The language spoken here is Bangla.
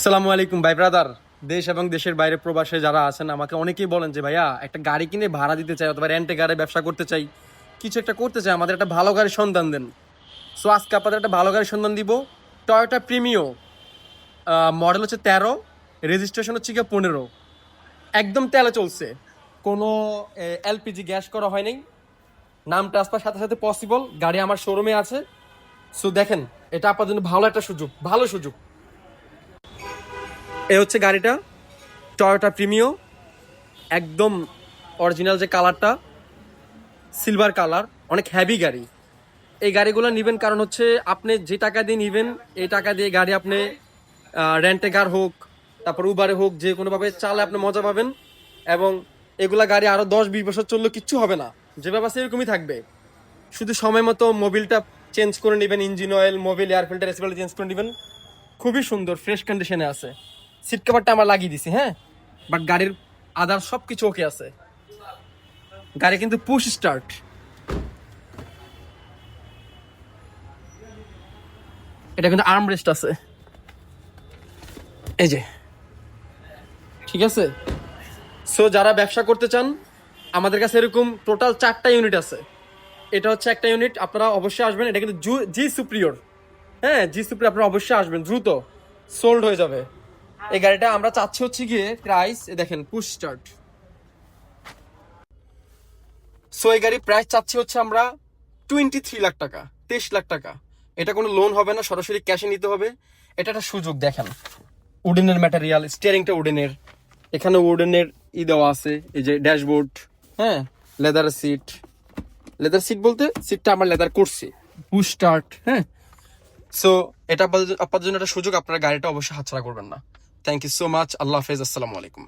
আসসালামু আলাইকুম ভাই ব্রাদার। দেশ এবং দেশের বাইরে প্রবাসে যারা আছেন আমাকে অনেকেই বলেন যে ভাইয়া একটা গাড়ি কিনে ভাড়া দিতে চাই অথবা রেন্টে গাড়ি ব্যবসা করতে চাই, কিছু একটা করতে চাই, আমাদের একটা ভালো গাড়ির সন্ধান দেন। সো আজকে আপনাদের একটা ভালো গাড়ির সন্ধান দিব। টয়োটা প্রিমিও, মডেল হচ্ছে 13, রেজিস্ট্রেশন হচ্ছে গিয়ে 15, একদম তেলে চলছে, কোনো এলপিজি গ্যাস করা হয় নাই। নাম ট্রান্সফার সাথে সাথে পসিবল, গাড়ি আমার শোরুমে আছে। সো দেখেন, এটা আপনার জন্য ভালো একটা সুযোগ, ভালো সুযোগ। এ হচ্ছে গাড়িটা, টয়োটা প্রিমিও, একদম অরিজিনাল যে কালারটা, সিলভার কালার, অনেক হ্যাভি গাড়ি। এই গাড়িগুলো নেবেন কারণ হচ্ছে আপনি যে টাকা দিয়ে নেবেন এই টাকা দিয়ে গাড়ি আপনি রেন্টে কার হোক, তারপর উবারে হোক, যে কোনোভাবে চালে আপনি মজা পাবেন। এবং এগুলা গাড়ি আরো 10-20 বছর চললেও কিচ্ছু হবে না, যেভাবে আছে এরকমই থাকবে। শুধু সময় মতো মোবিলটা চেঞ্জ করে নেবেন, engine oil, mobil, air filter, এসিগুলো চেঞ্জ করে নেবেন। খুবই সুন্দর, ফ্রেশ কন্ডিশনে আছে। সিট কভারটা আমরা লাগিয়ে দিছি, হ্যাঁ, বাট গাড়ির আদার সব কিছু ওকে আছে। গাড়ি কিন্তু পুশ স্টার্ট। এটা কিন্তু আর্মরেস্ট আছে, এই যে, ঠিক আছে। সো যারা ব্যবসা করতে চান, আমাদের কাছে এরকম টোটাল 4টা ইউনিট আছে। এটা হচ্ছে একটা ইউনিট, আপনারা অবশ্যই আসবেন। এটা কিন্তু জি সুপ্রিয়র, হ্যাঁ, জি সুপ্রিয়র, আপনারা অবশ্যই আসবেন, দ্রুত সোল্ড হয়ে যাবে। এই গাড়িটা আমরা চাচ্ছি হচ্ছে গিয়ে প্রাইস, দেখেন পুশ স্টার্ট। সো এই গাড়ি প্রাইস চাচ্ছি হচ্ছে আমরা 23 লাখ টাকা, 23 লাখ টাকা। এটা কোনো লোন হবে না, সরাসরি ক্যাশে নিতে হবে। এটা একটা সুযোগ। দেখেন, উডেনের ম্যাটেরিয়াল, স্টিয়ারিংটা উডেনের, এখানে উডেনের দেওয়া আছে, এই যে ড্যাশবোর্ড, হ্যাঁ, লেদার সিট। লেদার সিট বলতে সিটটা আমরা লেদার করছি, পুশ স্টার্ট, হ্যাঁ। সো এটা আপনাদের জন্য একটা সুযোগ, আপনারা গাড়িটা অবশ্যই হাতছাড়া করবেন না। Thank you so much. আল্লাহ হাফেজ, আসসালামু আলাইকুম।